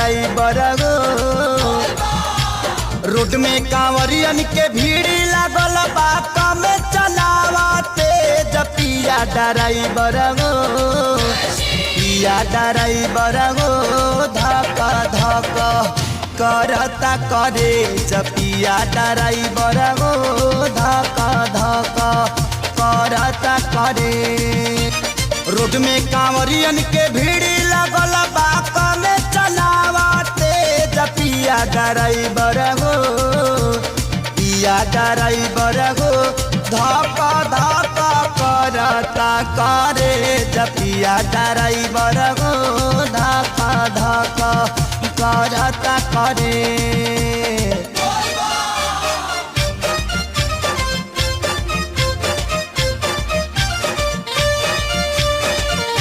Driver हो। Road में कांवरियन के भीड़ लागल बा, कम चलावा तेज पिया ड्राइवर हो। पिया ड्राइवर हो धक धक करता करे पिया ड्राइवर हो धक धक करता करे। रोड में कांवरियन के भीड़ लगल बा, कम चलावा तेज पिया ड्राइवर हो। पिया ड्राइवर हो धक धक करता करे पिया ड्राइवर हो धक धक करता करे।